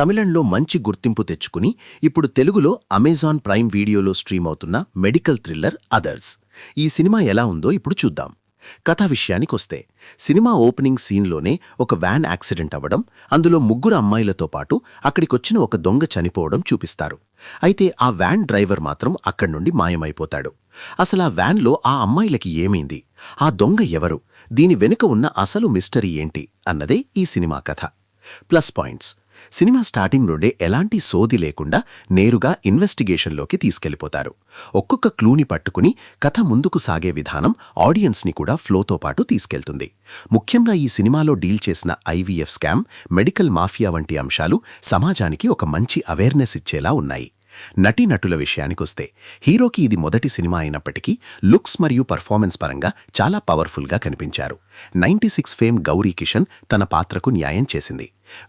తమిళంలో మంచి గుర్తింపు తెచ్చుకుని ఇప్పుడు తెలుగులో అమెజాన్ ప్రైమ్ వీడియోలో స్ట్రీమ్ అవుతున్న మెడికల్ థ్రిల్లర్ అదర్స్. ఈ సినిమా ఎలా ఉందో ఇప్పుడు చూద్దాం. కథ విషయానికొస్తే సినిమా ఓపెనింగ్ సీన్లోనే ఒక వ్యాన్ యాక్సిడెంట్ అవ్వడం, అందులో ముగ్గురు అమ్మాయిలతో పాటు అక్కడికొచ్చిన ఒక దొంగ చనిపోవడం చూపిస్తారు. అయితే ఆ వ్యాన్ డ్రైవర్ మాత్రం అక్కడి నుండి మాయమైపోతాడు. అసలు ఆ వ్యాన్లో ఆ అమ్మాయిలకి ఏమైంది, ఆ దొంగ ఎవరు, దీని వెనుక ఉన్న అసలు మిస్టరీ ఏంటి అన్నదే ఈ సినిమా కథ. ప్లస్ పాయింట్స్: సినిమా స్టార్టింగ్ నుండే ఎలాంటి సోది లేకుండా నేరుగా ఇన్వెస్టిగేషన్లోకి తీసుకెళ్లిపోతారు. ఒక్కొక్క క్లూని పట్టుకుని కథ ముందుకు సాగే విధానం ఆడియన్స్ని కూడా ఫ్లోతో పాటు తీసుకెళ్తుంది. ముఖ్యంగా ఈ సినిమాలో డీల్ చేసిన ఐవీఎఫ్ స్కామ్, మెడికల్ మాఫియా వంటి అంశాలు సమాజానికి ఒక మంచి అవేర్నెస్ ఇచ్చేలా ఉన్నాయి. నటీనటుల విషయానికొస్తే హీరోకి ఇది మొదటి సినిమా అయినప్పటికీ లుక్స్ మరియు పర్ఫార్మెన్స్ పరంగా చాలా పవర్ఫుల్గా కనిపించారు. 96 ఫేమ్ గౌరీ కిషన్ తన పాత్రకు న్యాయం చేసింది.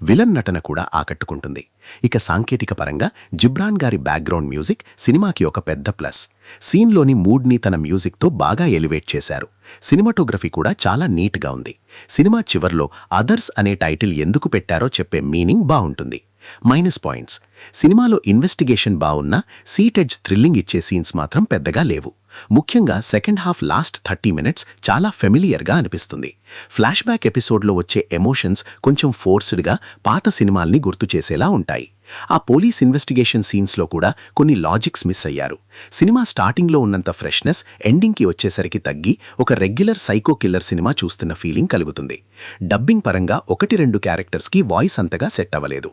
విలన్ నటన కూడా ఆకట్టుకుంటుంది. ఇక సాంకేతిక పరంగా జిబ్రాన్ గారి బ్యాక్గ్రౌండ్ మ్యూజిక్ సినిమాకి ఒక పెద్ద ప్లస్. సీన్లోని మూడ్ని తన మ్యూజిక్తో బాగా ఎలివేట్ చేశారు. సినిమాటోగ్రఫీ కూడా చాలా నీట్గా ఉంది. సినిమా చివర్లో అదర్స్ అనే టైటిల్ ఎందుకు పెట్టారో చెప్పే మీనింగ్ బావుంటుంది. మైనస్ పాయింట్స్: సినిమాలో ఇన్వెస్టిగేషన్ బావున్నా సీట్ ఎడ్జ్ థ్రిల్లింగ్ ఇచ్చే సీన్స్ మాత్రం పెద్దగా లేవు. ముఖ్యంగా సెకండ్ హాఫ్ లాస్ట్ 30 మినిట్స్ చాలా ఫెమిలియర్గా అనిపిస్తుంది. ఫ్లాష్ బ్యాక్ ఎపిసోడ్లో వచ్చే ఎమోషన్స్ కొంచెం ఫోర్స్డ్గా పాత సినిమాల్ని గుర్తు చేసేలా ఉంటాయి. ఆ పోలీస్ ఇన్వెస్టిగేషన్ సీన్స్లో కూడా కొన్ని లాజిక్స్ మిస్ అయ్యారు. సినిమా స్టార్టింగ్లో ఉన్నంత ఫ్రెష్నెస్ ఎండింగ్కి వచ్చేసరికి తగ్గి ఒక రెగ్యులర్ సైకో కిల్లర్ సినిమా చూస్తున్న ఫీలింగ్ కలుగుతుంది. డబ్బింగ్ పరంగా 1-2 క్యారెక్టర్స్కి వాయిస్ అంతగా సెట్ అవ్వలేదు.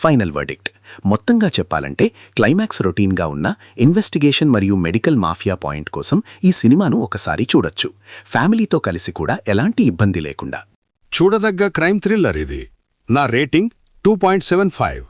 ఫైనల్ వర్డిక్ట్: మొత్తంగా చెప్పాలంటే క్లైమాక్స్ రొటీన్గా ఉన్న ఇన్వెస్టిగేషన్ మరియు మెడికల్ మాఫియా పాయింట్ కోసం ఈ సినిమాను ఒకసారి చూడొచ్చు. ఫ్యామిలీతో కలిసి కూడా ఎలాంటి ఇబ్బంది లేకుండా చూడదగ్గ క్రైమ్ థ్రిల్లర్ ఇది. నా రేటింగ్ 2.75.